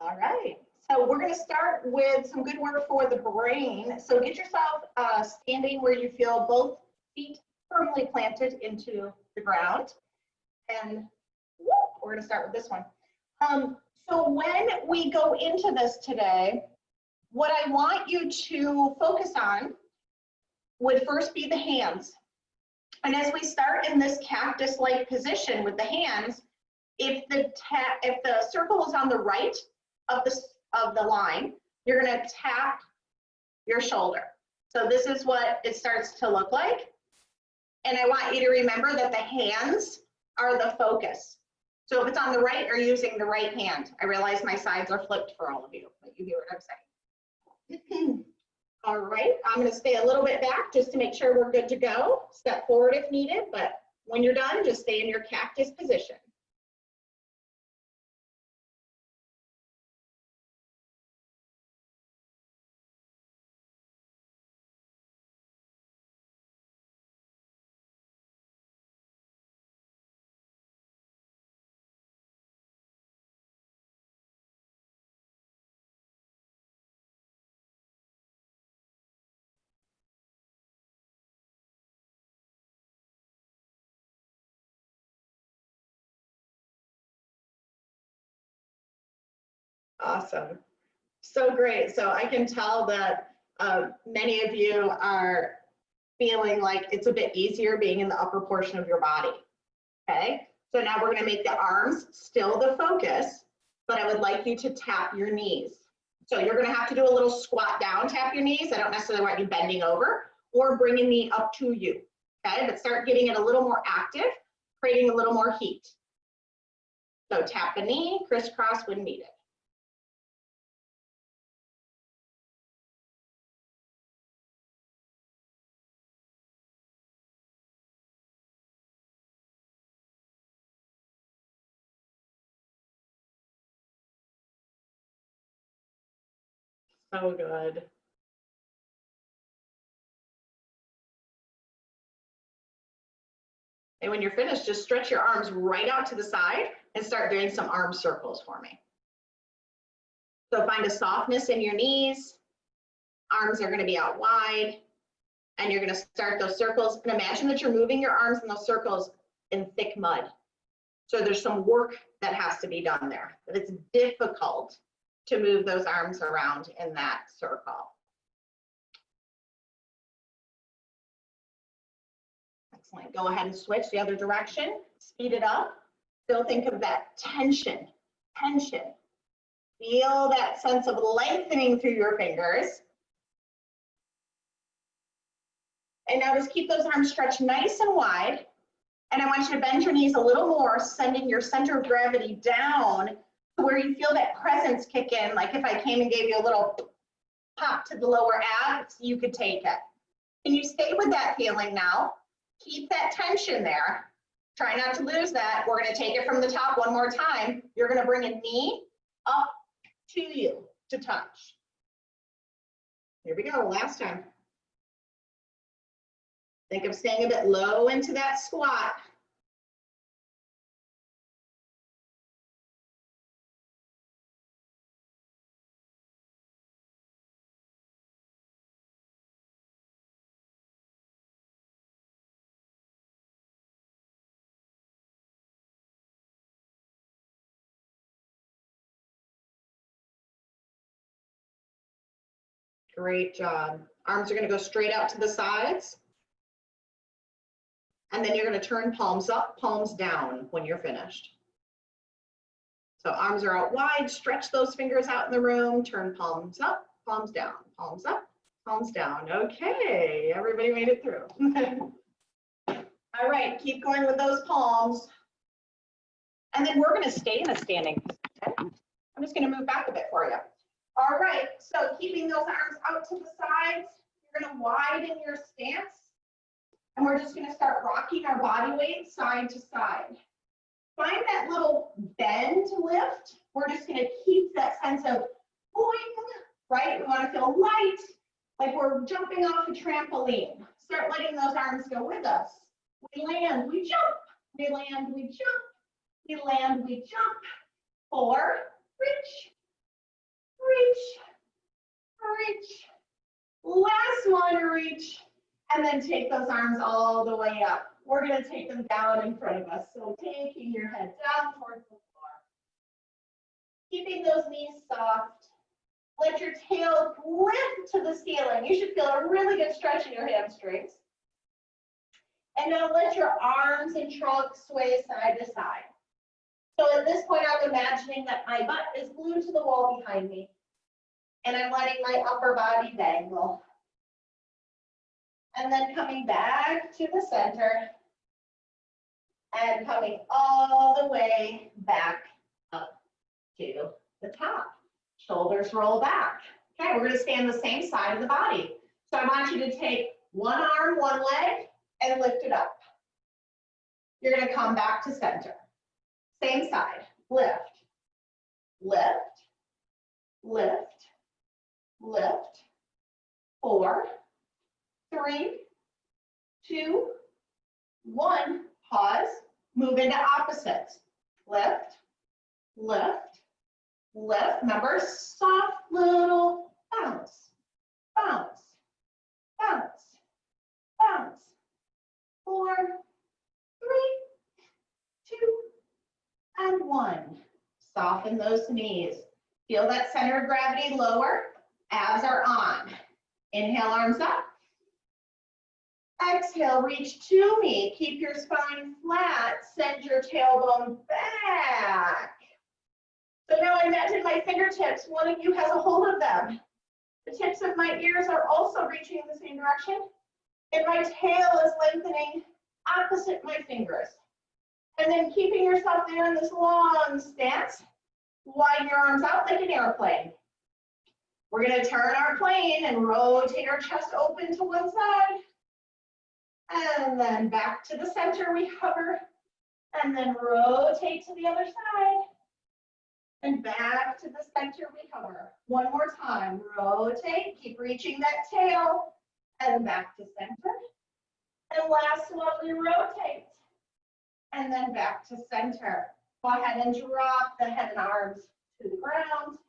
All right, so we're going to start with some good work for the brain. So get yourself standing where you feel both feet firmly planted into the ground. And we're going to start with this one. So when we go into this today, what I want you to focus on would first be the hands. And as we start in this cactus-like position with the hands, if the circle is on the right of the line, you're going to tap your shoulder. So this is what it starts to look like. And I want you to remember that the hands are the focus. So if it's on the right, you're using the right hand. I realize my sides are flipped for all of you, but you hear what I'm saying. All right, I'm going to stay a little bit back just to make sure we're good to go. Step forward if needed, but when you're done, just stay in your cactus position. Awesome. So great. So I can tell that many of you are feeling like it's a bit easier being in the upper portion of your body. Okay. So now we're going to make the arms still the focus, but I would like you to tap your knees. So you're going to have to do a little squat down, tap your knees. I don't necessarily want you bending over or bring a knee up to you. Okay. But start getting it a little more active, creating a little more heat. So tap a knee, crisscross when needed. So good. And when you're finished, just stretch your arms right out to the side and start doing some arm circles for me. So find a softness in your knees. Arms are going to be out wide. And you're going to start those circles. And imagine that you're moving your arms in those circles in thick mud. So there's some work that has to be done there. But it's difficult to move those arms around in that circle. Excellent. Go ahead and switch the other direction. Speed it up. Still think of that tension. Tension. Feel that sense of lengthening through your fingers. And now just keep those arms stretched nice and wide. And I want you to bend your knees a little more, sending your center of gravity down to where you feel that presence kick in. Like if I came and gave you a little pop to the lower abs, you could take it. Can you stay with that feeling now? Keep that tension there. Try not to lose that. We're going to take it from the top one more time. You're going to bring a knee up to you to touch. Here we go, last time. Think of staying a bit low into that squat. Great job. Arms are going to go straight out to the sides. And then you're going to turn palms up, palms down when you're finished. So arms are out wide, stretch those fingers out in the room, turn palms up, palms down, palms up, palms down. Okay, everybody made it through. All right, keep going with those palms. And then we're going to stay in a standing position. I'm just going to move back a bit for you. All right, so keeping those arms out to the sides, you're going to widen your stance. And we're just going to start rocking our body weight side to side. Find that little bend to lift. We're just going to keep that sense of boing, right? We want to feel light, like we're jumping off a trampoline. Start letting those arms go with us. We land, we jump. We land, we jump. We land, we jump. 4, reach. to reach, and then take those arms all the way up. We're going to take them down in front of us. So taking your head down towards the floor. Keeping those knees soft. Let your tail lift to the ceiling. You should feel a really good stretch in your hamstrings. And now let your arms and trunk sway side to side. So at this point, I'm imagining that my butt is glued to the wall behind me. And I'm letting my upper body dangle. And then coming back to the center. And coming all the way back up to the top. Shoulders roll back. Okay, we're going to stay on the same side of the body. So I want you to take one arm, one leg, and lift it up. You're going to come back to center. Same side. Lift, lift, lift, lift. 4, 3, 2, 1. Pause. Move into opposites. Lift, lift, lift. Remember, soft little bounce, bounce, bounce, bounce. 4, 3, 2, and 1. Soften those knees. Feel that center of gravity lower. Abs are on. Inhale, arms up. Exhale, reach to me. Keep your spine flat. Send your tailbone back. So now imagine my fingertips. One of you has a hold of them. The tips of my ears are also reaching in the same direction. And my tail is lengthening opposite my fingers. And then keeping yourself there in this long stance. Widen your arms out like an airplane. We're going to turn our plane and rotate our chest open to one side. And then back to the center we hover. And then rotate to the other side. And back to the center we hover. One more time. Rotate. Keep reaching that tail. And back to center. And last, slowly rotate. And then back to center. Go ahead and drop the head and arms to the ground.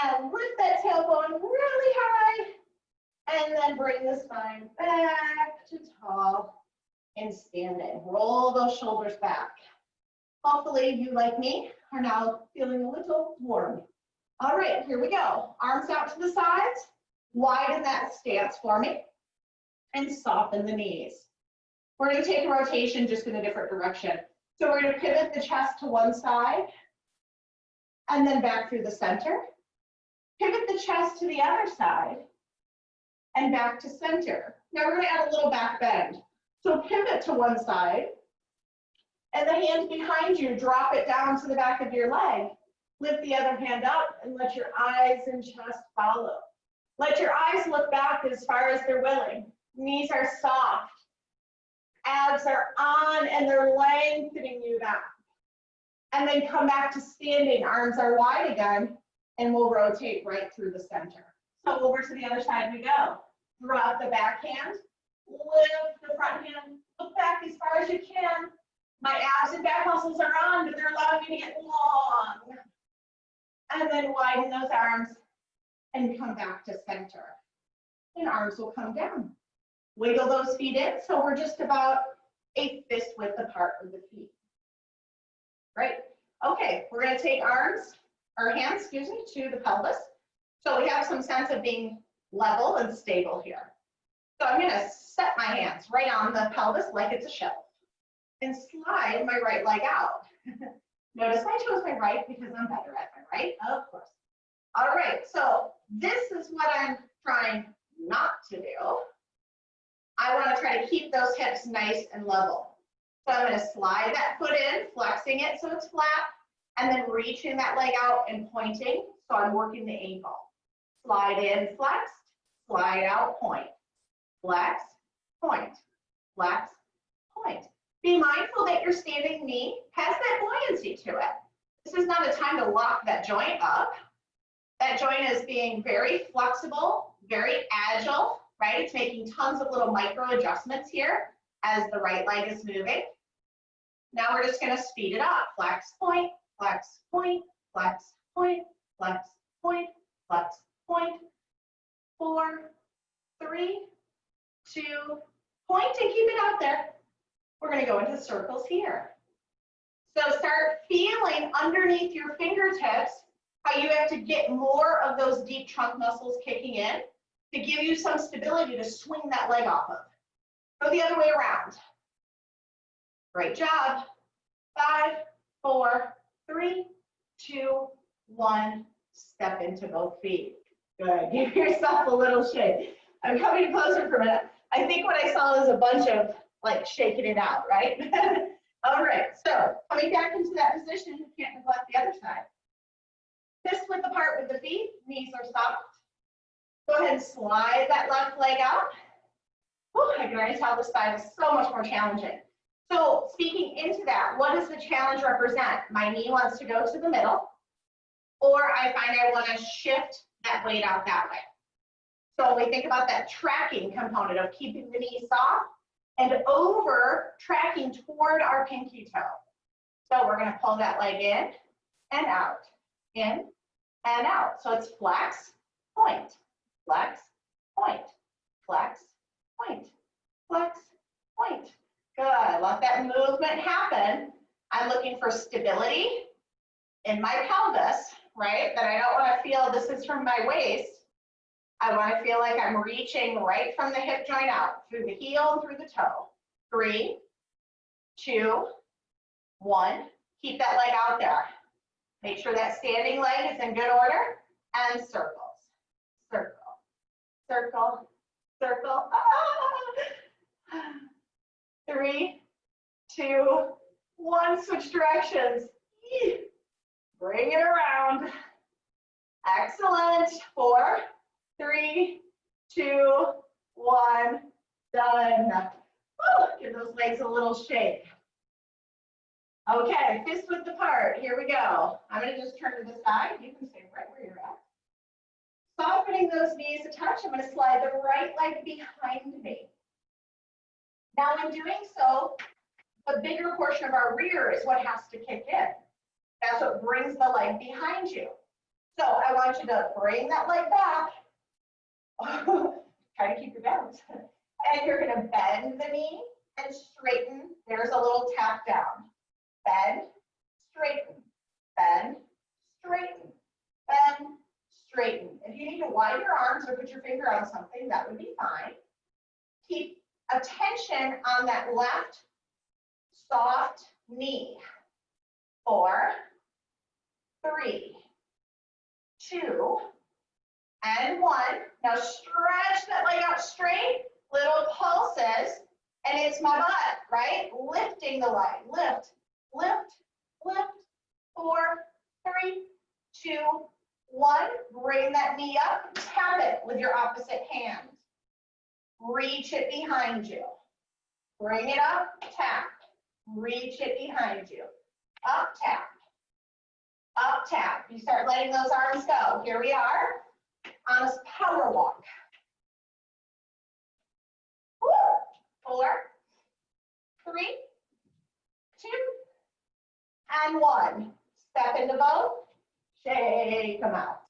And lift that tailbone really high. And then bring the spine back to tall and standing. Roll those shoulders back. Hopefully you, like me, are now feeling a little warm. All right, here we go. Arms out to the sides. Widen that stance for me. And soften the knees. We're going to take a rotation just in a different direction. So we're going to pivot the chest to one side. And then back through the center. Pivot the chest to the other side. And back to center. Now we're going to add a little back bend. So pivot to one side. And the hand behind you, drop it down to the back of your leg. Lift the other hand up and let your eyes and chest follow. Let your eyes look back as far as they're willing. Knees are soft. Abs are on and they're lengthening you back. And then come back to standing. Arms are wide again. And we'll rotate right through the center. So over to the other side we go. Drop the back hand. Lift the front hand. Look back as far as you can. My abs and back muscles are on, but they're allowing me to get long. And then widen those arms and come back to center. And arms will come down. Wiggle those feet in, so we're just about a fist width apart with the feet. Great. Okay, we're going to take hands, to the pelvis. So we have some sense of being level and stable here. So I'm going to set my hands right on the pelvis like it's a shelf and slide my right leg out. Notice I chose my right because I'm better at my right, of course. All right, so this is what I'm trying not to do. I want to try to keep those hips nice and level. So I'm going to slide that foot in, flexing it so it's flat, and then reaching that leg out and pointing. So I'm working the ankle. Slide in, flex, slide out, point. Flex, point, flex, point. Be mindful that your standing knee has that buoyancy to it. This is not a time to lock that joint up. That joint is being very flexible, very agile, right? It's making tons of little micro adjustments here as the right leg is moving. Now we're just going to speed it up. Flex, point, flex, point, flex, point, flex, point, flex, point. 4, 3, 2, point and keep it out there. We're going to go into circles here. So start feeling underneath your fingertips how you have to get more of those deep trunk muscles kicking in to give you some stability to swing that leg off of. Go the other way around. Great job. 5, 4, 3, 2, 1. Step into both feet. Good. Give yourself a little shake. I'm coming closer for a minute. I think what I saw is a bunch of like shaking it out, right? All right, so coming back into that position, you can't neglect the other side. Fist width apart with the feet, knees are soft. Go ahead and slide that left leg out. Whew, I can already tell this side is so much more challenging. So speaking into that, what does the challenge represent? My knee wants to go to the middle, or I find I want to shift that weight out that way. So we think about that tracking component of keeping the knee soft and over tracking toward our pinky toe. So we're going to pull that leg in and out, in and out. So it's flex, point, flex, point, flex, point, flex, point. Good. Let that movement happen. I'm looking for stability in my pelvis, right? That I don't want to feel this is from my waist. I want to feel like I'm reaching right from the hip joint out, through the heel and through the toe. 3, 2, 1. Keep that leg out there. Make sure that standing leg is in good order. And circles. Circle, circle, circle. Ah! 3, 2, 1. Switch directions. Bring it around. Excellent. 4, 3, 2, 1, done. Woo, give those legs a little shake. Okay, fist width apart. Here we go. I'm going to just turn to the side. You can stay right where you're at. Softening those knees a touch. I'm going to slide the right leg behind me. Now in doing so, the bigger portion of our rear is what has to kick in. That's what brings the leg behind you. So I want you to bring that leg back. Try to keep your balance. And you're going to bend the knee and straighten. There's a little tap down. Bend, straighten, bend, straighten, bend, straighten. If you need to widen your arms or put your finger on something, that would be fine. Keep attention on that left soft knee. 4, 3, 2, and 1. Now stretch that leg out straight, little pulses, and it's my butt, right? Lifting the leg, lift, lift, lift. 4, 3, 2, 1. Bring that knee up, tap it with your opposite hand. Reach it behind you. Bring it up, tap. Reach it behind you. Up, tap. Up, tap. You start letting those arms go. Here we are on a power walk. 4, 3, 2, and 1. Step into both. Shake them out.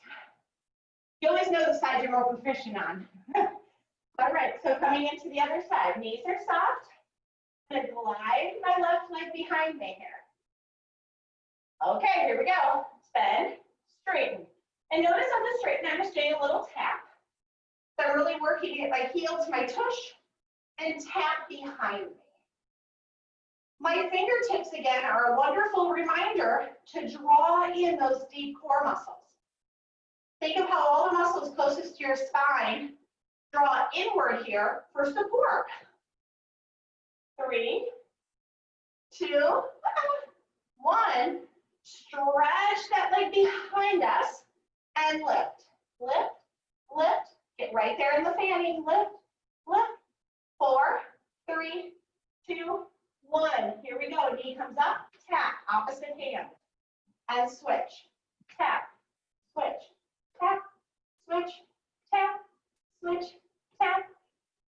You always know the side you're more proficient on. All right, so coming into the other side. Knees are soft. I'm going to glide my left leg behind me here. Okay, here we go. Bend, straighten. And notice on the straighten, I'm just doing a little tap. So I'm really working to get my heel to my tush and tap behind me. My fingertips, again, are a wonderful reminder to draw in those deep core muscles. Think of how all the muscles closest to your spine draw inward here for support. 3, 2, 1. Stretch that leg behind us and lift, lift, lift. Get right there in the fanning. Lift, lift. 4, 3, 2, 1. Here we go. Knee comes up. Tap. Opposite hand. And switch. Tap. Switch. Tap. Switch. Tap. Switch. Tap.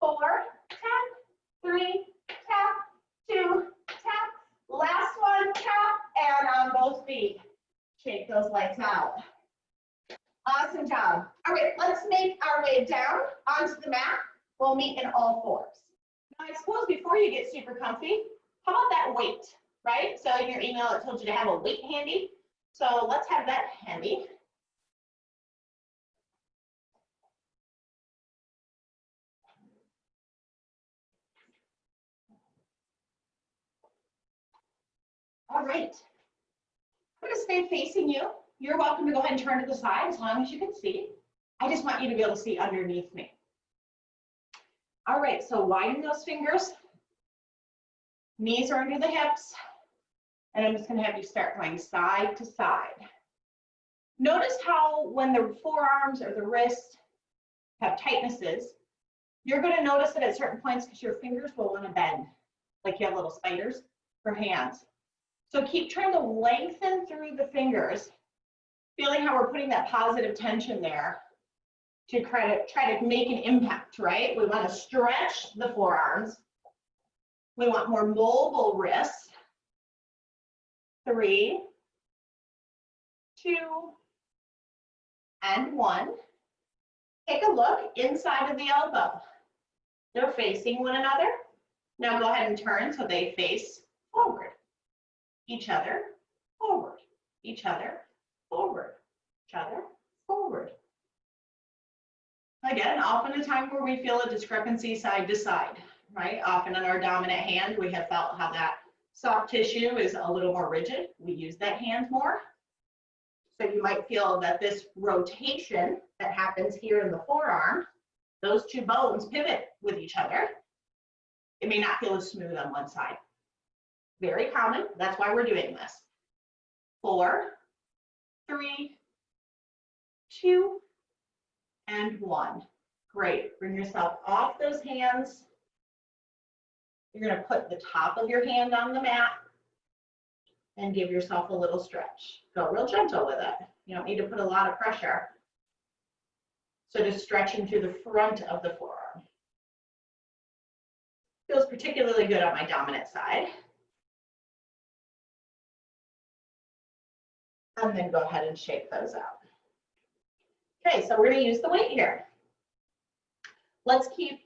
4. Tap. 3. Tap. 2. Tap. Last one. Tap. And on both feet. Shake those legs out. Awesome job. All right, let's make our way down onto the mat. we'll meet in all fours. Now, I suppose before you get super comfy, how about that weight, right? So in your email, it told you to have a weight handy. So let's have that handy. All right. I'm going to stay facing you. You're welcome to go ahead and turn to the side as long as you can see. I just want you to be able to see underneath me. All right, so widen those fingers. Knees are under the hips. And I'm just going to have you start going side to side. Notice how when the forearms or the wrists have tightnesses, you're going to notice it at certain points because your fingers will want to bend, like you have little spiders for hands. So keep trying to lengthen through the fingers, feeling how we're putting that positive tension there to try to make an impact, right? We want to stretch the forearms. We want more mobile wrists. 3, 2, and 1. Take a look inside of the elbow. They're facing one another. Now go ahead and turn so they face forward. Each other, forward. Each other, forward. Each other, forward. Again, often a time where we feel a discrepancy side to side, right? Often in our dominant hand, we have felt how that soft tissue is a little more rigid. We use that hand more. So you might feel that this rotation that happens here in the forearm, those two bones pivot with each other. It may not feel as smooth on one side. Very common. That's why we're doing this. 4, 3, 2, and 1. Great. Bring yourself off those hands. You're going to put the top of your hand on the mat and give yourself a little stretch. Go real gentle with it. You don't need to put a lot of pressure. So just stretching through the front of the forearm. Feels particularly good on my dominant side. And then go ahead and shake those out. Okay, so we're going to use the weight here. Let's keep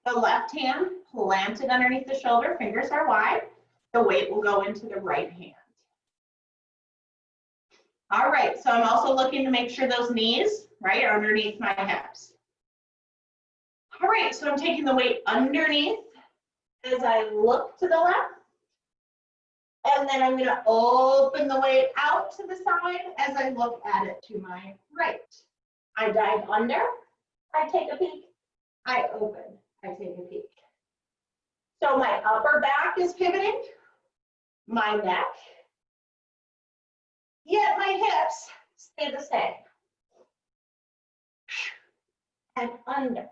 the left hand planted underneath the shoulder. Fingers are wide. The weight will go into the right hand. All right, so I'm also looking to make sure those knees, right, are underneath my hips. All right, so I'm taking the weight underneath as I look to the left. And then I'm going to open the weight out to the side as I look at it to my right. I dive under, I take a peek, I open, I take a peek. So my upper back is pivoting, my neck, yet my hips stay the same. And under,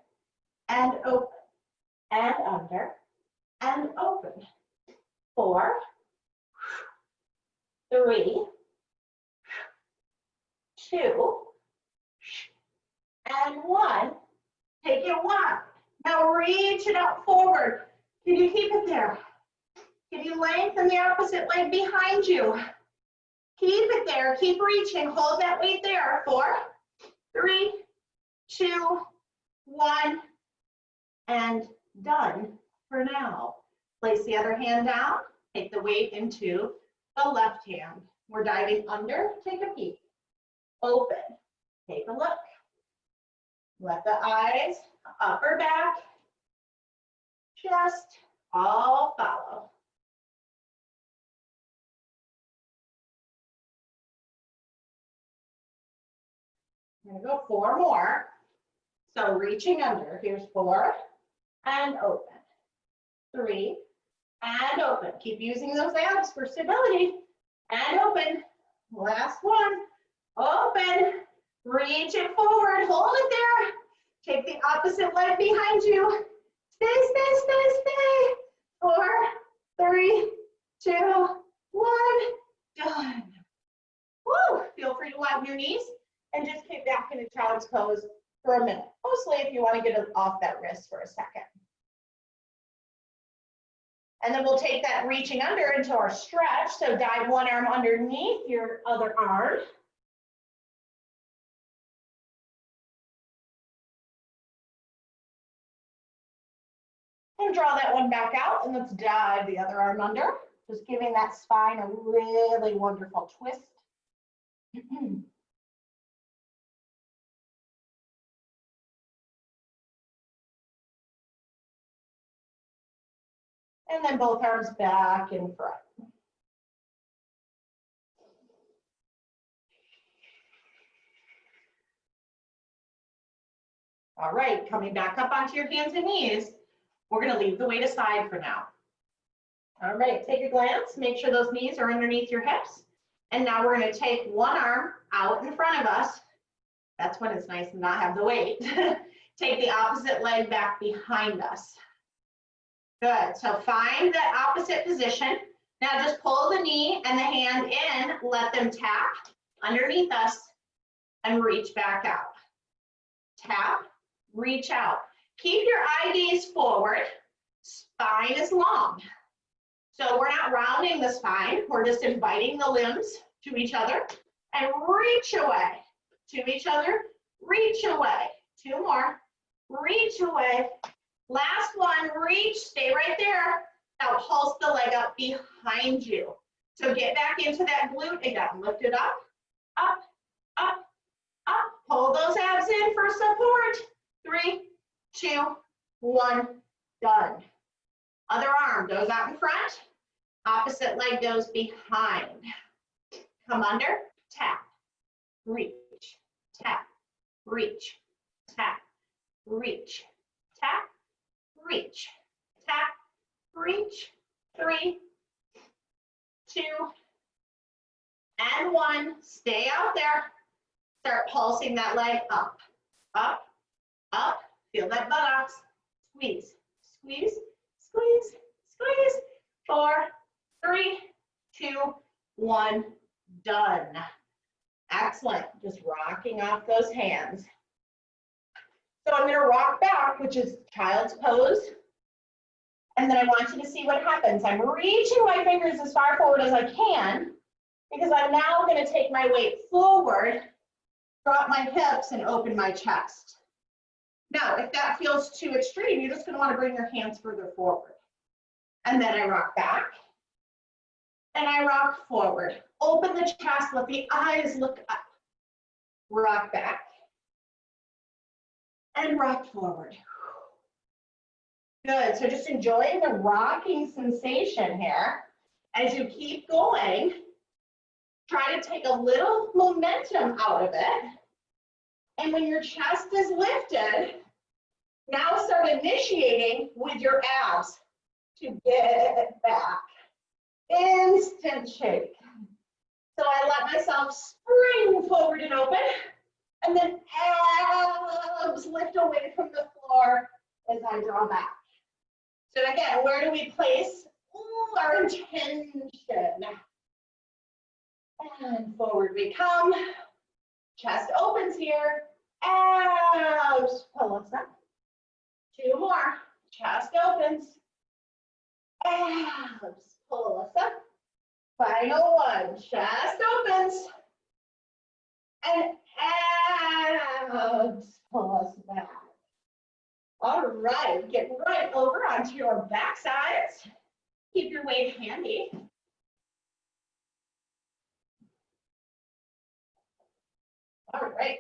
and open, and under, and open. 4, 3, 2, and 1. Take it wide. Now reach it up forward. Can you keep it there? Can you lengthen the opposite leg behind you? Keep it there. Keep reaching. Hold that weight there. 4, 3, 2, 1, and done for now. Place the other hand down. Take the weight into the left hand. We're diving under. Take a peek. Open. Take a look. Let the eyes, upper back, chest, all follow. I'm going to go 4 more. So reaching under. Here's 4 and open. 3 and open. Keep using those abs for stability. And open. Last one. Open. Reach it forward. Hold it there. Take the opposite leg behind you. Stay, stay, stay, stay. 4, 3, 2, 1. Done. Woo. Feel free to widen your knees and just kick back into child's pose for a minute. Mostly if you want to get off that wrist for a second. And then we'll take that reaching under into our stretch. So dive one arm underneath your other arm. And draw that one back out, and let's dive the other arm under, just giving that spine a really wonderful twist. And then both arms back in front. All right, coming back up onto your hands and knees, we're gonna leave the weight aside for now. All right, take a glance, make sure those knees are underneath your hips. And now we're gonna take one arm out in front of us. That's when it's nice to not have the weight. Take the opposite leg back behind us. Good, so find that opposite position. Now just pull the knee and the hand in, let them tap underneath us and reach back out. Tap, reach out. Keep your eye gaze forward, spine is long. So we're not rounding the spine, we're just inviting the limbs to each other and reach away to each other, reach away. Two more, reach away. Last one, reach, stay right there. Now pulse the leg up behind you. So get back into that glute again, lift it up, up, up, up. Pull those abs in for support. 3, 2, 1, done. Other arm goes out in front, opposite leg goes behind. Come under, tap, reach, tap, reach, tap, reach, tap, reach, tap, reach. 3, 2, and 1. Stay out there. Start pulsing that leg up, up, up. Feel that buttocks. Squeeze, squeeze, squeeze, squeeze. 4, 3, 2, 1, done. Excellent. Just rocking off those hands. So I'm going to rock back, which is child's pose. And then I want you to see what happens. I'm reaching my fingers as far forward as I can because I'm now going to take my weight forward, drop my hips, and open my chest. Now, if that feels too extreme, you're just going to want to bring your hands further forward. And then I rock back. And I rock forward. Open the chest, let the eyes look up. Rock back. And rock forward. Good, so just enjoy the rocking sensation here. As you keep going, try to take a little momentum out of it. And when your chest is lifted, now start initiating with your abs to get back. Instant shake. So I let myself spring forward and open, and then abs lift away from the floor as I draw back. So again, where do we place our intention? And forward we come. Chest opens here. Abs pull us up. 2 more. Chest opens. Abs pull us up. Final one. Chest opens. And abs pull us back. All right, get right over onto your back sides. Keep your weight handy. All right.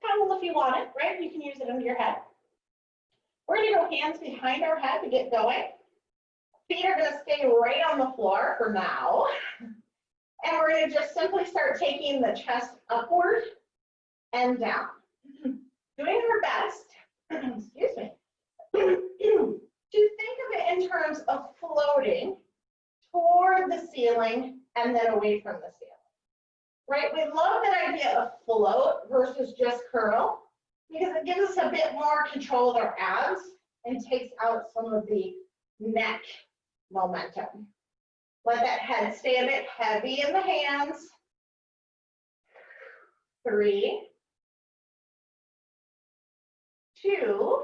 Towel if you want it, right? You can use it under your head. We're gonna go hands behind our head to get going. Feet are gonna stay right on the floor for now. And we're gonna just simply start taking the chest upward and down. Doing our best, excuse me, to think of it in terms of floating toward the ceiling and then away from the ceiling. Right? We love that idea of float versus just curl because it gives us a bit more control of our abs and takes out some of the neck momentum. Let that head stay a bit heavy in the hands. 3, 2,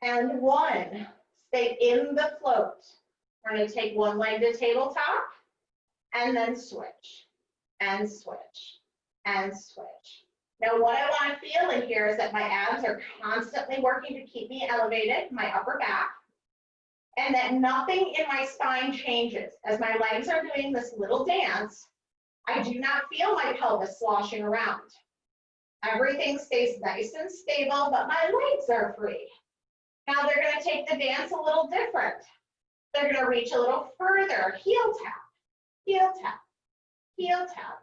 and 1. Stay in the float. We're going to take one leg to tabletop and then switch and switch and switch. Now, what I want to feel in here is that my abs are constantly working to keep me elevated, my upper back, and that nothing in my spine changes. As my legs are doing this little dance, I do not feel my pelvis sloshing around. Everything stays nice and stable, but my legs are free. Now they're going to take the dance a little different. They're going to reach a little further. Heel tap, heel tap, heel tap,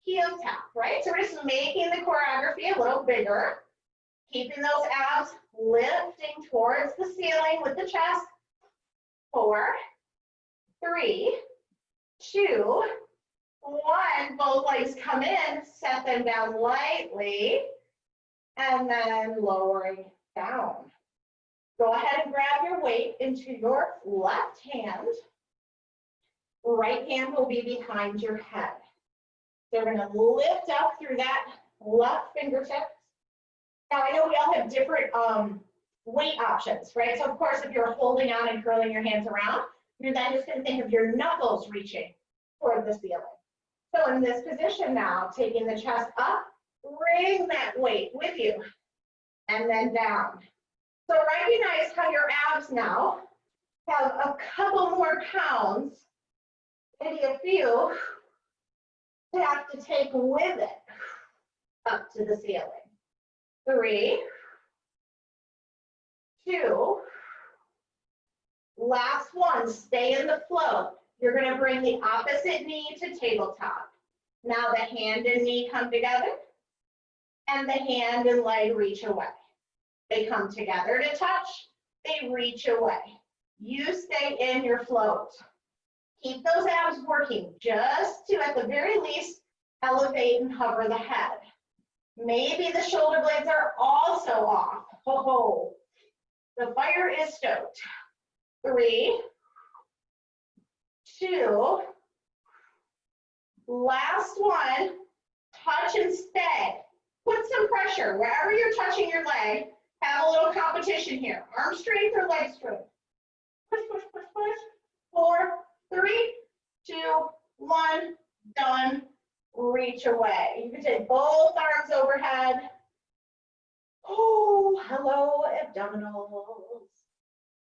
heel tap, right? So we're just making the choreography a little bigger, keeping those abs lifting towards the ceiling with the chest. 4, 3, 2, 1. Both legs come in, set them down lightly, and then lowering down. Go ahead and grab your weight into your left hand. Right hand will be behind your head. So we're going to lift up through that left fingertips. Now, I know we all have different weight options, right? So, of course, if you're holding on and curling your hands around, you're then just going to think of your knuckles reaching toward the ceiling. So in this position now, taking the chest up, bring that weight with you, and then down. So recognize how your abs now have a couple more pounds, maybe a few, to have to take with it up to the ceiling. 3, 2, last one, stay in the flow. You're going to bring the opposite knee to tabletop. Now the hand and knee come together, and the hand and leg reach away. They come together to touch, they reach away. You stay in your float. Keep those abs working just to, at the very least, elevate and hover the head. Maybe the shoulder blades are also off. Ho ho. The fire is stoked. 3, 2, last one, touch and stay. Put some pressure wherever you're touching your leg. Have a little competition here. Arm strength or leg strength. Push, push, push, push. 4, 3, 2, 1, done. Reach away. You can take both arms overhead. Oh, hello, abdominals.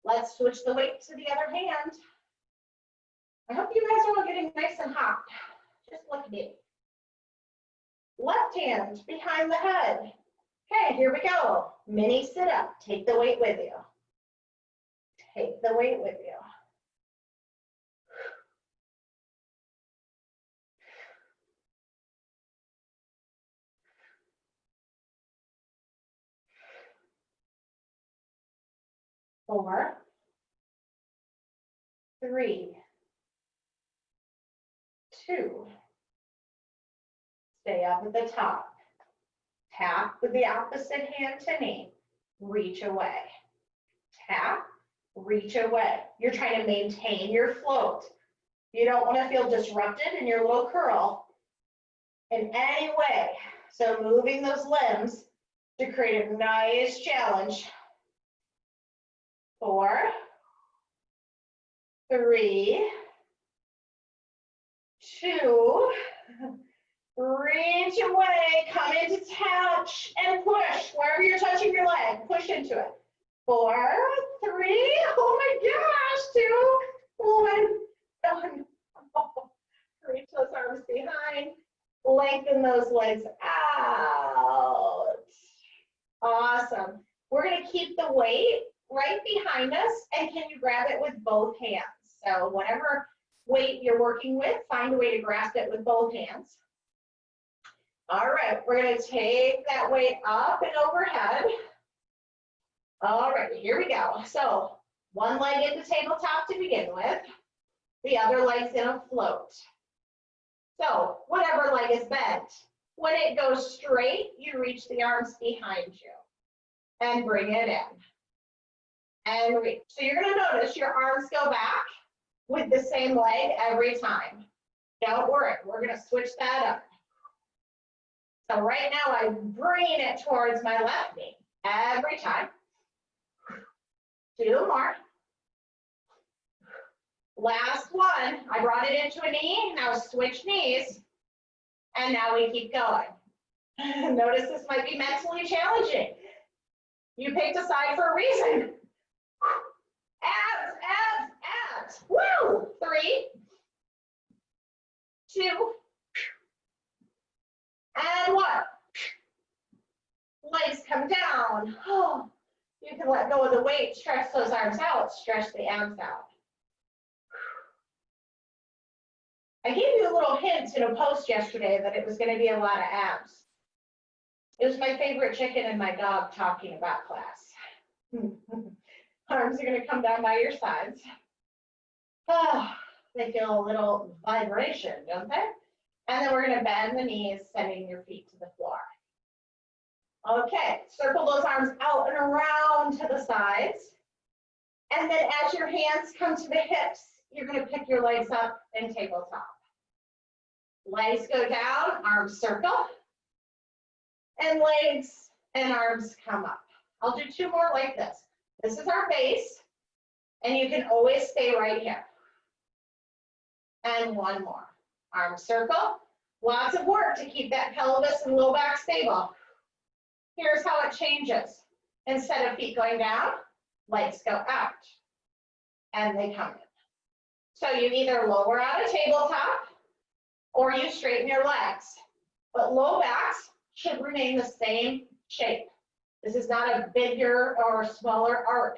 Let's switch the weight to the other hand. I hope you guys are all getting nice and hot. Just look at me. Left hand behind the head. Okay, here we go. Mini sit up. Take the weight with you. Take the weight with you. Four, 3, 2. Stay up at the top. Tap with the opposite hand to knee. Reach away. Tap, reach away. You're trying to maintain your float. You don't want to feel disrupted in your low curl in any way. So moving those limbs to create a nice challenge. 4, 3, 2, reach away, come into touch, and push. Wherever you're touching your leg, push into it. 4, 3, oh my gosh, 2, 1, done. Reach those arms behind, lengthen those legs out. Awesome. We're going to keep the weight right behind us, and can you grab it with both hands? So whatever weight you're working with, find a way to grasp it with both hands. All right, we're going to take that weight up and overhead. All right, here we go. So one leg into tabletop to begin with, the other leg's in a float. So whatever leg is bent, when it goes straight, you reach the arms behind you and bring it in. And reach. So you're going to notice your arms go back with the same leg every time. Don't worry, we're going to switch that up. So right now I'm bringing it towards my left knee every time. 2 more. Last one, I brought it into a knee, now switch knees, and now we keep going. Notice this might be mentally challenging. You picked a side for a reason. Abs, abs, abs. Woo! 3, 2, and 1. Legs come down. Oh, you can let go of the weight, stretch those arms out, stretch the abs out. I gave you a little hint in a post yesterday that it was going to be a lot of abs. It was my favorite chicken and my dog talking about class. Arms are going to come down by your sides. Oh, they feel a little vibration, don't they? And then we're going to bend the knees, sending your feet to the floor. Okay, circle those arms out and around to the sides. And then as your hands come to the hips, you're going to pick your legs up and tabletop. Legs go down, arms circle. And legs and arms come up. I'll do 2 more like this. This is our base, and you can always stay right here. And 1 more. Arms circle. Lots of work to keep that pelvis and low back stable. Here's how it changes. Instead of feet going down, legs go out, and they come in. So you either lower out a tabletop, or you straighten your legs. But low backs should remain the same shape. This is not a bigger or smaller arc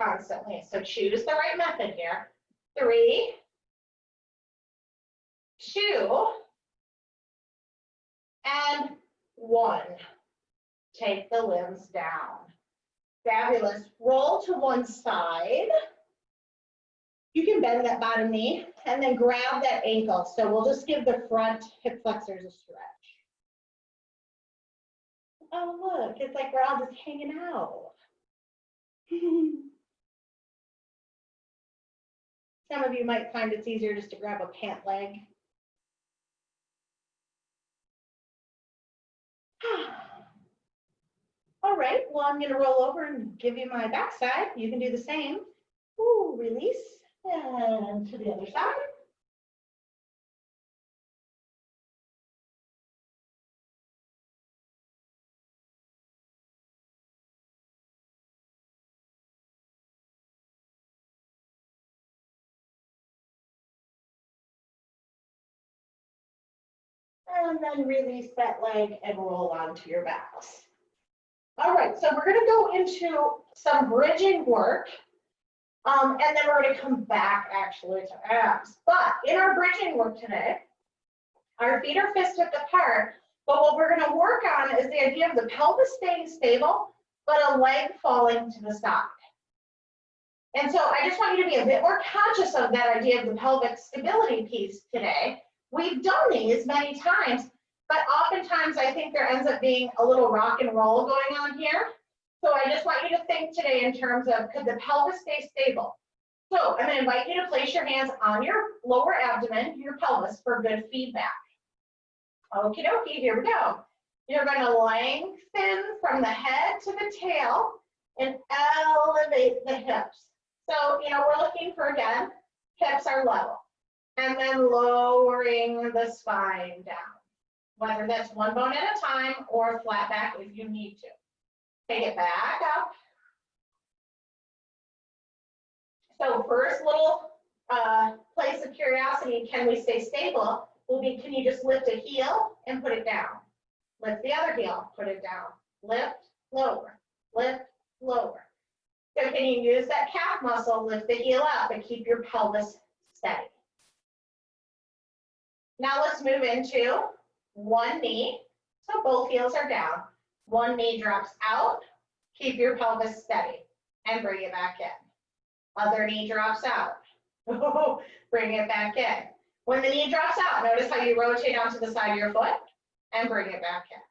constantly. So choose the right method here. 3, 2, and 1. Take the limbs down. Fabulous. Roll to one side. You can bend that bottom knee and then grab that ankle. So we'll just give the front hip flexors a stretch. Oh, look, it's like we're all just hanging out. Some of you might find it's easier just to grab a pant leg. All right, well, I'm going to roll over and give you my backside. You can do the same. Ooh, release, and to the other side. And then release that leg and roll onto your backs. All right, so we're going to go into some bridging work, and then we're going to come back actually to abs. But in our bridging work today, our feet are fist width apart, but what we're going to work on is the idea of the pelvis staying stable, but a leg falling to the side. And so I just want you to be a bit more conscious of that idea of the pelvic stability piece today. We've done these many times, but oftentimes I think there ends up being a little rock and roll going on here. So I just want you to think today in terms of, could the pelvis stay stable? So I'm going to invite you to place your hands on your lower abdomen, your pelvis, for good feedback. Okie dokie, here we go. You're going to lengthen from the head to the tail and elevate the hips. So, we're looking for, again, hips are level. And then lowering the spine down. Whether that's one bone at a time or flat back if you need to. Take it back up. So first little place of curiosity, can we stay stable? Will be, can you just lift a heel and put it down? Lift the other heel, put it down. Lift, lower, lift, lower. So can you use that calf muscle, lift the heel up and keep your pelvis steady. Now let's move into one knee. So both heels are down. One knee drops out. Keep your pelvis steady and bring it back in. Other knee drops out. Bring it back in. When the knee drops out, notice how you rotate onto the side of your foot and bring it back in.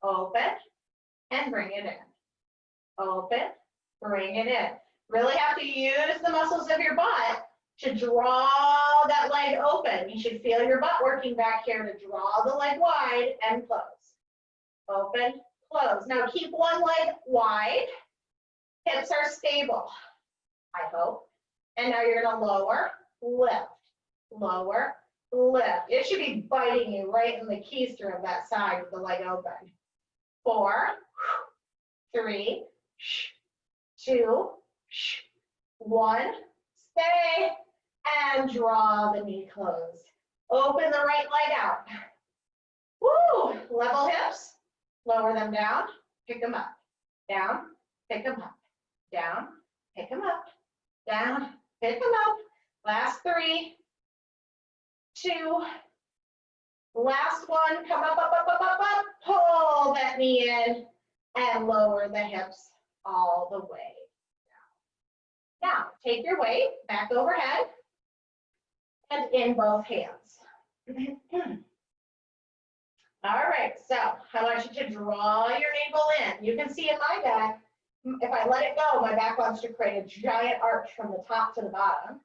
Open and bring it in. Open, bring it in. Really have to use the muscles of your butt to draw that leg open. You should feel your butt working back here to draw the leg wide and close. Open, close. Now keep one leg wide. Hips are stable, I hope. And now you're going to lower, lift, lower, lift. It should be biting you right in the keister of that side with the leg open. 4, 3, 2, 1. Stay and draw the knee close. Open the right leg out. Woo! Level hips. Lower them down. Pick them up. Down. Pick them up. Down. Pick them up. Down. Pick them up. Last 3, 2. Last one. Come up, up, up, up, up, up. Pull that knee in and lower the hips all the way down. Now, take your weight back overhead and in both hands. All right, so I want you to draw your navel in. You can see in my back, if I let it go, my back wants to create a giant arch from the top to the bottom.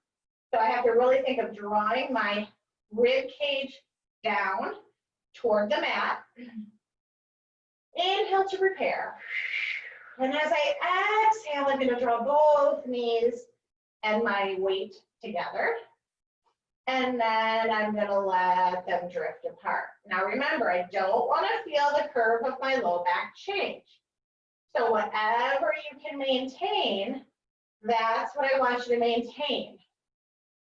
So I have to really think of drawing my rib cage down toward the mat. Inhale to prepare. And as I exhale, I'm going to draw both knees and my weight together. And then I'm going to let them drift apart. Now remember, I don't want to feel the curve of my low back change. So whatever you can maintain, that's what I want you to maintain.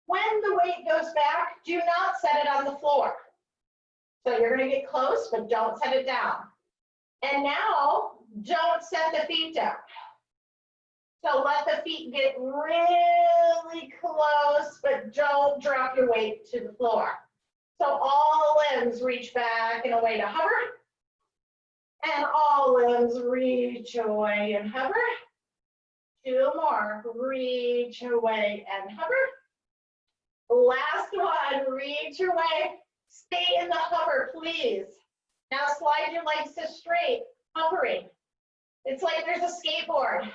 When the weight goes back, do not set it on the floor. So you're going to get close, but don't set it down. And now, don't set the feet down. So let the feet get really close, but don't drop your weight to the floor. So all limbs reach back and away to hover. And all limbs reach away and hover. 2 more, reach away and hover. Last one, reach away. Stay in the hover, please. Now slide your legs to straight, hovering. It's like there's a skateboard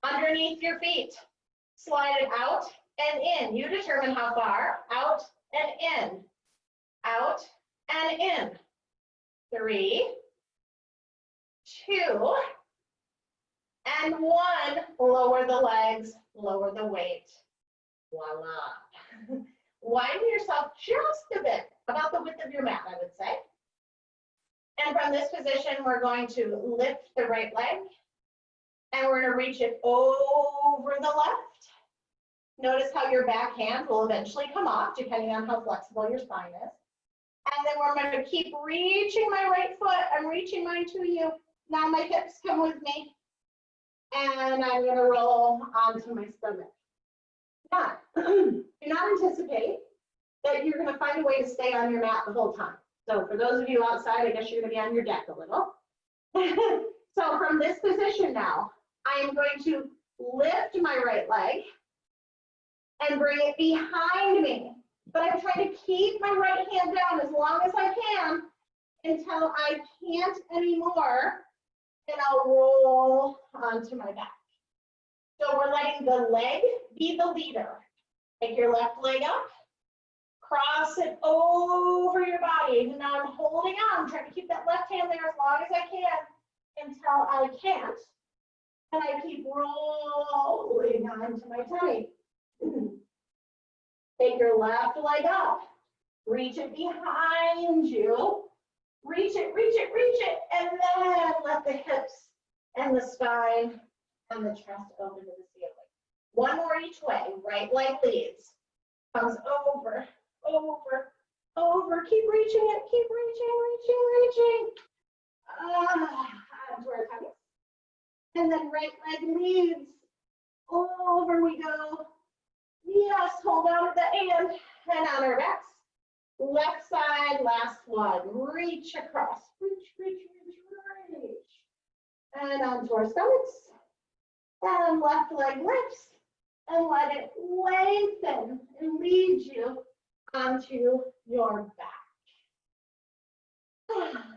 underneath your feet. Slide it out and in. You determine how far. Out and in. Out and in. 3, 2, and 1. Lower the legs, lower the weight. Voila. Widen yourself just a bit, about the width of your mat, I would say. And from this position, we're going to lift the right leg, and we're going to reach it over the left. Notice how your back hand will eventually come off, depending on how flexible your spine is. And then we're going to keep reaching my right foot. I'm reaching mine to you. Now my hips come with me, and I'm going to roll onto my stomach. Now, do not anticipate that you're going to find a way to stay on your mat the whole time. So for those of you outside, I guess you're going to be on your deck a little. So from this position now, I am going to lift my right leg and bring it behind me. But I'm trying to keep my right hand down as long as I can until I can't anymore, and I'll roll onto my back. So we're letting the leg be the leader. Take your left leg up, cross it over your body. And now I'm holding on, trying to keep that left hand there as long as I can until I can't. And I keep rolling onto my tummy. Take your left leg up, reach it behind you, reach it, reach it, reach it, and then let the hips and the spine and the chest open to the ceiling. 1 more each way, right leg leads, comes over, over, over, keep reaching it, keep reaching, onto our tummies. And then right leg leads, over we go. Yes, hold on at the end and on our backs. Left side, last one. Reach across. Reach, reach, reach, reach. And onto our stomachs. And left leg lifts. And let it lengthen and lead you onto your back.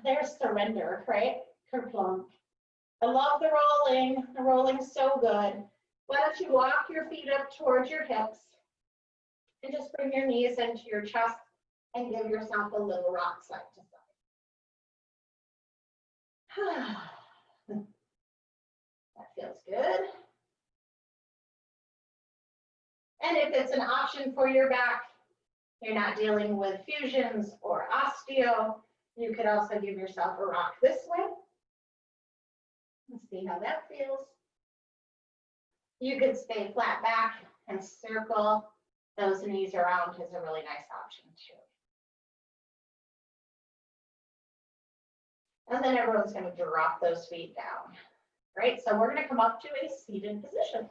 There's surrender, right? Kerplunk. I love the rolling. The rolling is so good. Why don't you walk your feet up towards your hips and just bring your knees into your chest and give yourself a little rock side to side. That feels good. And if it's an option for your back you're not dealing with fusions or osteo, you could also give yourself a rock this way. Let's see how that feels. You could stay flat back and circle those knees around is a really nice option too. And then everyone's going to drop those feet down. Right, so we're going to come up to a seated position.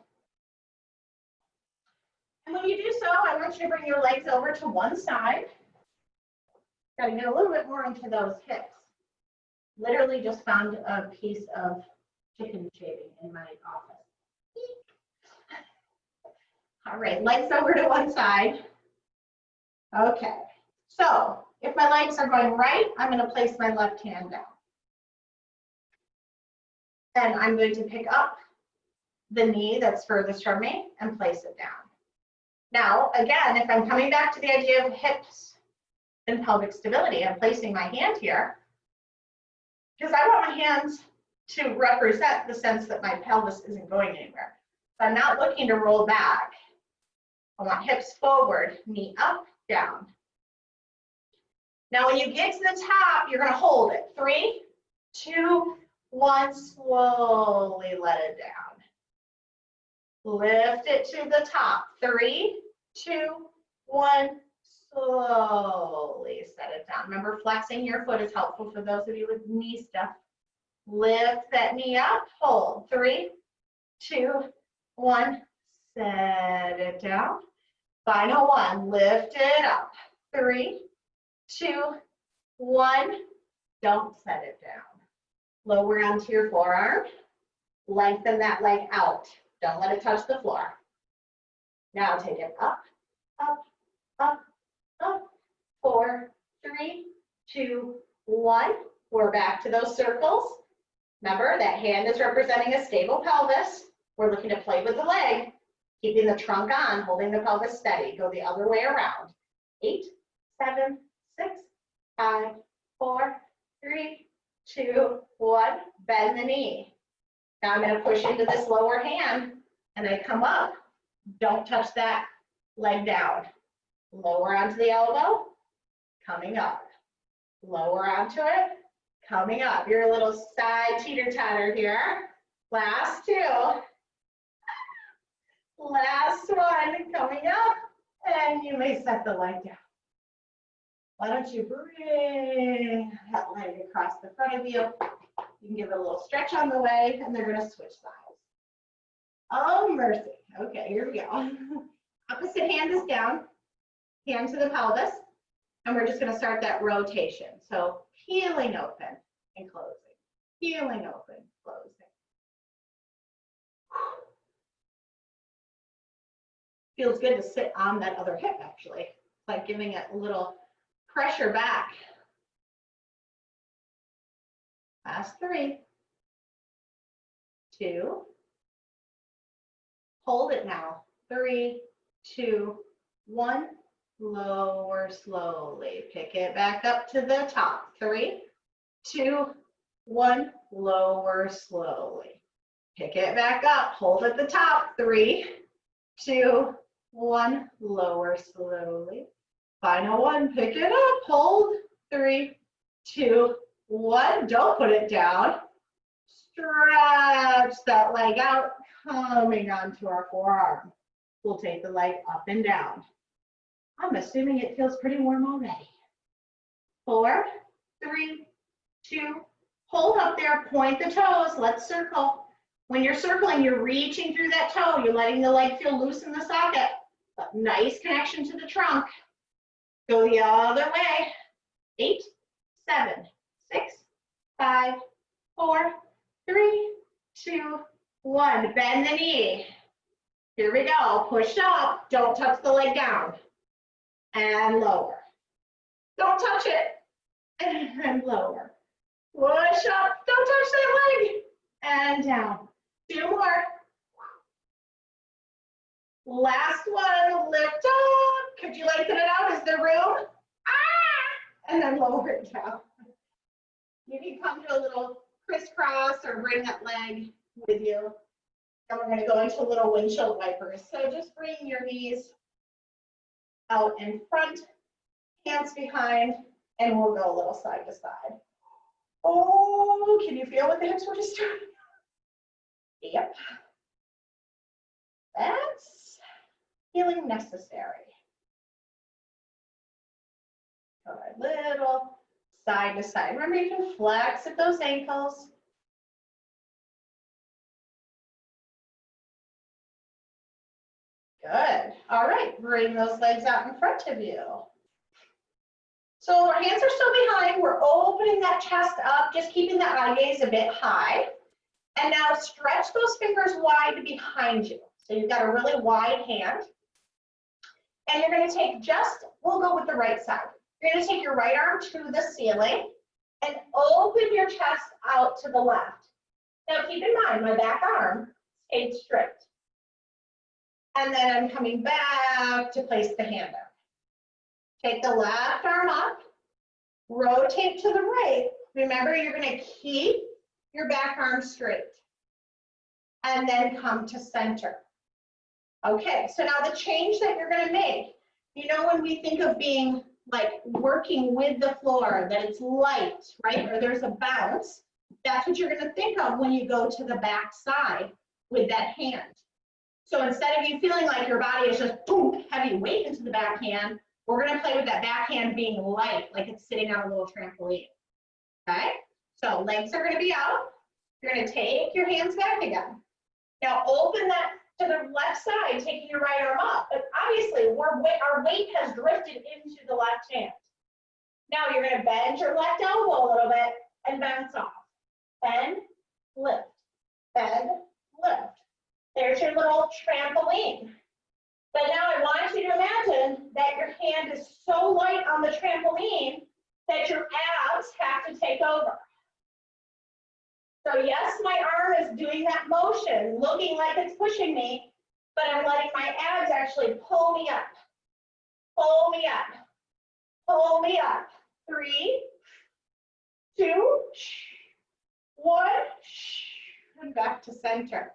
And when you do so, I want you to bring your legs over to one side. Got to get a little bit more into those hips. Literally just found a piece of chicken shaving in my office. All right, legs over to one side. Okay, so if my legs are going right, I'm going to place my left hand down. Then I'm going to pick up the knee that's furthest from me and place it down. Now, again, if I'm coming back to the idea of hips and pelvic stability, I'm placing my hand here because I want my hands to represent the sense that my pelvis isn't going anywhere. So I'm not looking to roll back. I want hips forward, knee up, down. Now, when you get to the top, you're going to hold it. 3, 2, 1, slowly let it down. Lift it to the top. 3, 2, 1, slowly set it down. Remember, flexing your foot is helpful for those of you with knee stuff. Lift that knee up, hold. 3, 2, 1, set it down. Final one, lift it up. 3, 2, 1, don't set it down. Lower onto your forearm. Lengthen that leg out. Don't let it touch the floor. Now take it up, up, up, up. 4, 3, 2, 1. We're back to those circles. Remember, that hand is representing a stable pelvis. We're looking to play with the leg, keeping the trunk on, holding the pelvis steady. Go the other way around. 8, 7, 6, 5, 4, 3, 2, 1. Bend the knee. Now I'm going to push into this lower hand and I come up. Don't touch that leg down. Lower onto the elbow, coming up. Lower onto it, coming up. You're a little side teeter-totter here. Last 2. Last one, coming up. And you may set the leg down. Why don't you bring that leg across the front of you. You can give it a little stretch on the way, and they're going to switch sides. Oh, mercy. Okay, here we go. Opposite hand is down, hand to the pelvis, and we're just going to start that rotation. So peeling open and closing, peeling open, closing. Feels good to sit on that other hip, actually. It's like giving it a little pressure back. Last 3, 2, hold it now. 3, 2, 1, lower slowly. Pick it back up to the top. 3, 2, 1, lower slowly. Pick it back up, hold at the top. 3, 2, 1, lower slowly. Final one, pick it up, hold. 3, 2, 1, don't put it down. Stretch that leg out, coming onto our forearm. We'll take the leg up and down. I'm assuming it feels pretty warm already. 4, 3, 2, hold up there, point the toes, let's circle. When you're circling, you're reaching through that toe, you're letting the leg feel loose in the socket. But nice connection to the trunk. Go the other way. 8, 7, 6, 5, 4, 3, 2, 1. Bend the knee. Here we go. Push up. Don't touch the leg down. And lower. Don't touch it. And lower. Push up. Don't touch that leg. And down. 2 more. Last one. Lift up. Could you lengthen it out? Is there room? Ah! And then lower it down. You can come to a little crisscross or bring that leg with you. And we're going to go into little windshield wipers. So just bring your knees out in front hands behind, and we'll go a little side to side. Oh, can you feel what the hips were just doing? Yep. That's feeling necessary. Go a little side to side. Remember, you can flex at those ankles. Good. All right, bring those legs out in front of you. So our hands are still behind. We're opening that chest up, just keeping the eye gaze a bit high. And now stretch those fingers wide behind you. So you've got a really wide hand. And you're going to take we'll go with the right side. You're going to take your right arm to the ceiling and open your chest out to the left. Now keep in mind, my back arm stayed straight. And then I'm coming back to place the hand up. Take the left arm up, rotate to the right. Remember, you're going to keep your back arm straight. And then come to center. Okay, so now the change that you're going to make, you know, when we think of being like working with the floor, that it's light, right? Or there's a bounce, that's what you're going to think of when you go to the back side with that hand. So instead of you feeling like your body is just boom, heavy weight into the backhand, we're going to play with that backhand being light, like it's sitting on a little trampoline. Okay, so legs are going to be out. You're going to take your hands back again. Now open that to the left side, taking your right arm up. But obviously, our weight has drifted into the left hand. Now you're going to bend your left elbow a little bit and bounce off. Bend, lift, bend, lift. There's your little trampoline. But now I want you to imagine that your hand is so light on the trampoline that your abs have to take over. So yes, my arm is doing that motion, looking like it's pushing me, but I'm letting my abs actually pull me up. Pull me up. Pull me up. 3, 2, 1, and back to center.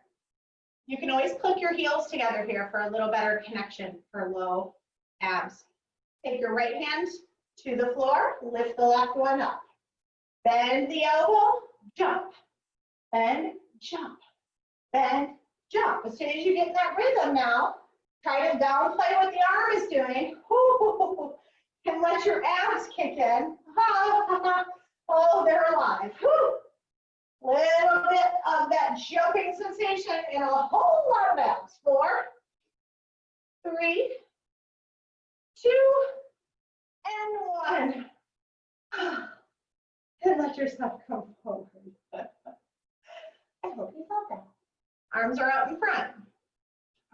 You can always click your heels together here for a little better connection for low abs. Take your right hand to the floor, lift the left one up. Bend the elbow, jump. Bend, jump, bend, jump. As soon as you get in that rhythm now, try to downplay what the arm is doing. And let your abs kick in. Oh, they're alive. Little bit of that jumping sensation and a whole lot of abs. 4, 3, 2, and 1. And let yourself come forward. I hope you felt that. Arms are out in front.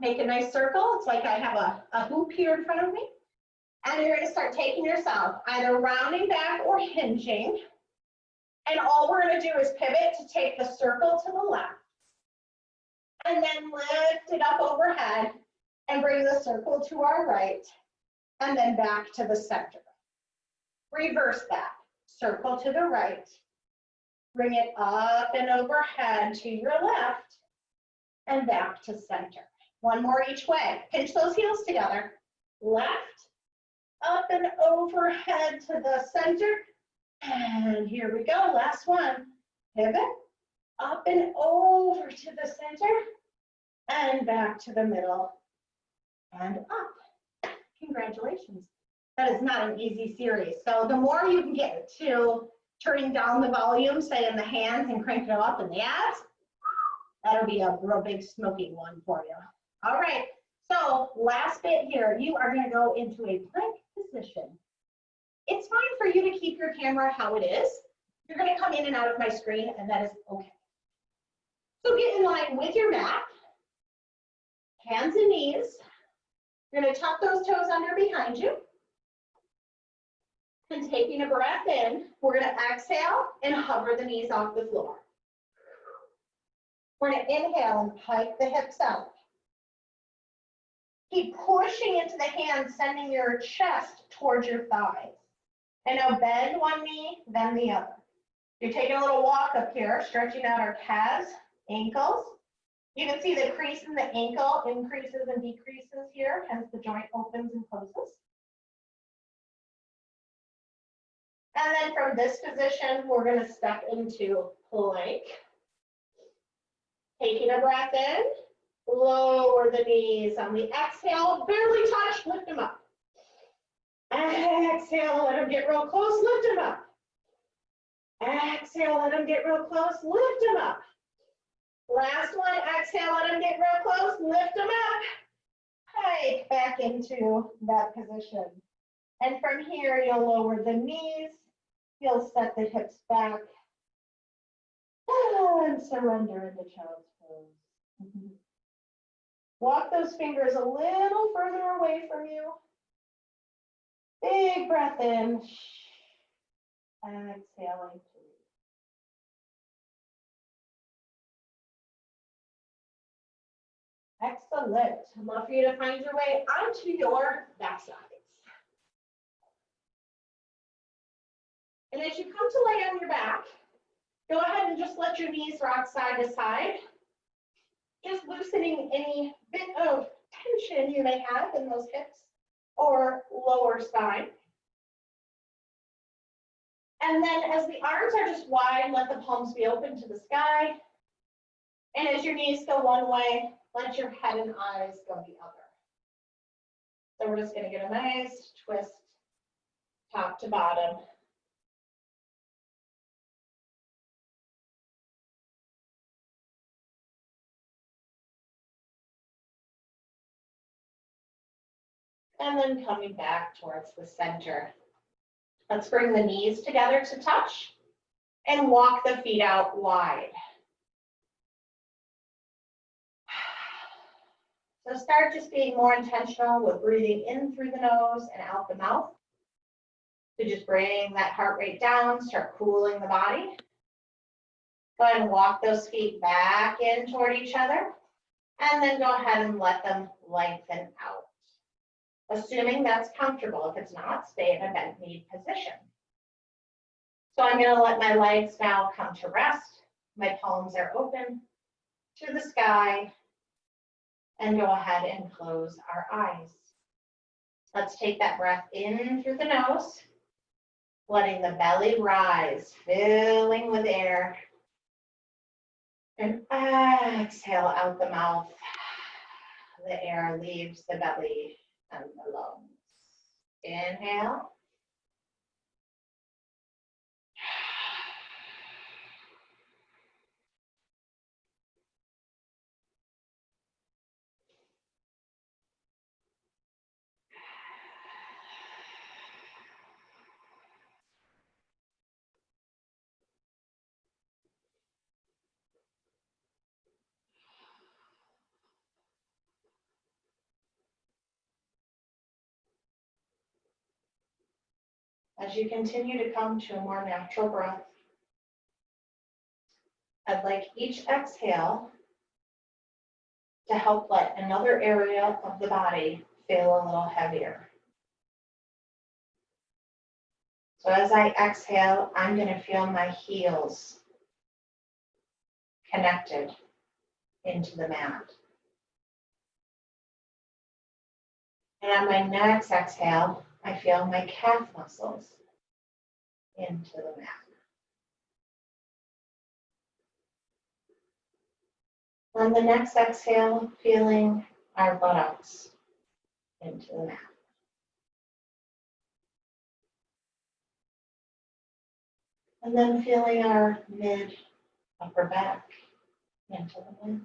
Make a nice circle. It's like I have a hoop here in front of me. And you're going to start taking yourself either rounding back or hinging. And all we're going to do is pivot to take the circle to the left. And then lift it up overhead and bring the circle to our right. And then back to the center. Reverse that. Circle to the right. Bring it up and overhead to your left and back to center. One more each way. Pinch those heels together. Left, up and overhead to the center. And here we go. Last one. Pivot, up and over to the center and back to the middle and up. Congratulations. That is not an easy series. So the more you can get to turning down the volume, say in the hands, and crank it up in the abs, that'll be a real big smoking one for you. All right, so last bit here, you are going to go into a plank position. It's fine for you to keep your camera how it is. You're going to come in and out of my screen, and that is okay. So get in line with your mat, hands and knees. You're going to tuck those toes under behind you. And taking a breath in, we're going to exhale and hover the knees off the floor. We're going to inhale and pike the hips out. Keep pushing into the hands, sending your chest towards your thighs. And now bend one knee, then the other. You're taking a little walk up here, stretching out our calves, ankles. You can see the crease in the ankle increases and decreases here, hence the joint opens and closes. And then from this position, we're going to step into plank. Taking a breath in, lower the knees on the exhale, barely touch, lift them up. Exhale, let them get real close, lift them up. Exhale, let them get real close, lift them up. Last one, exhale, let them get real close, lift them up. Hike back into that position. And from here, you'll lower the knees, you'll set the hips back, and surrender into child's pose. Walk those fingers a little further away from you. Big breath in. Exhaling to release. Excellent. I'd love for you to find your way onto your backsides. And as you come to lay on your back, go ahead and just let your knees rock side to side. Just loosening any bit of tension you may have in those hips or lower spine. And then as the arms are just wide, let the palms be open to the sky. And as your knees go one way, let your head and eyes go the other. So we're just going to get a nice twist top to bottom. And then coming back towards the center. Let's bring the knees together to touch and walk the feet out wide. So start just being more intentional with breathing in through the nose and out the mouth. So just bring that heart rate down, start cooling the body. Go ahead and walk those feet back in toward each other. And then go ahead and let them lengthen out. Assuming that's comfortable. If it's not, stay in a bent knee position. So I'm going to let my legs now come to rest. My palms are open to the sky. And go ahead and close our eyes. Let's take that breath in through the nose, letting the belly rise, filling with air. And exhale out the mouth. The air leaves the belly and the lungs. Inhale. As you continue to come to a more natural breath, I'd like each exhale to help let another area of the body feel a little heavier. So as I exhale, I'm going to feel my heels connected into the mat. And on my next exhale, I feel my calf muscles into the mat. On the next exhale, feeling our buttocks into the mat. And then feeling our mid upper back into the mat.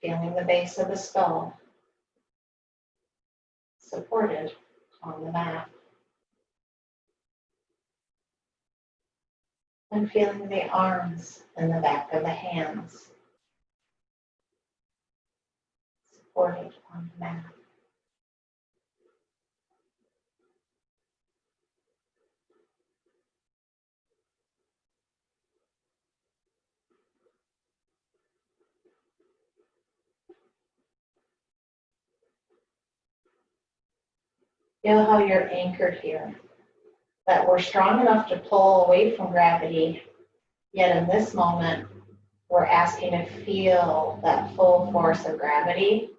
Feeling the base of the skull supported on the mat. And feeling the arms and the back of the hands supported on the mat. Feel how you're anchored here, that we're strong enough to pull away from gravity, yet in this moment, we're asking to feel that full force of gravity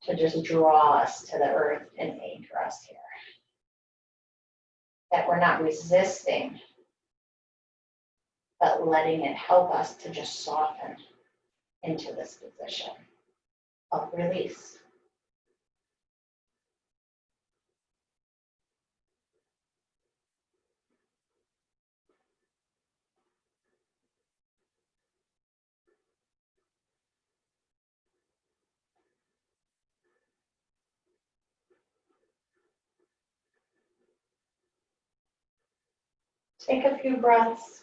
to just draw us to the earth and anchor us here. we're not resisting, but letting it help us to just soften into this position of release. Take a few breaths,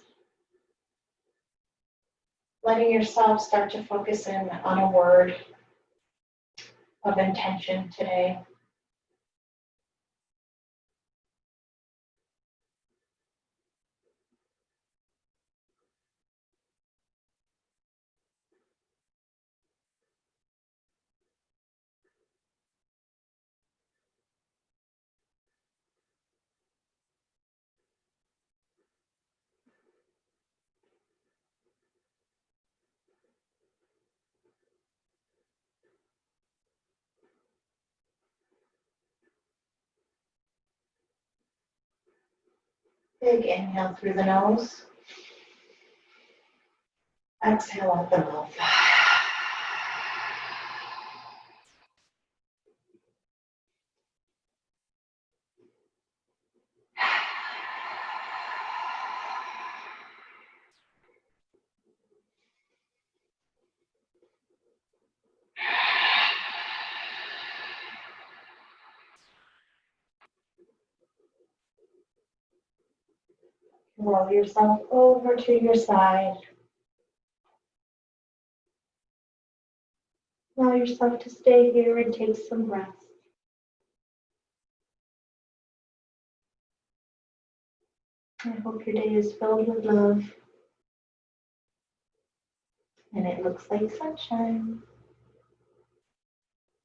letting yourself start to focus in on a word of intention today. Big inhale through the nose. Exhale out the mouth. Roll yourself over to your side. Allow yourself to stay here and take some breaths. I hope your day is filled with love. And it looks like sunshine.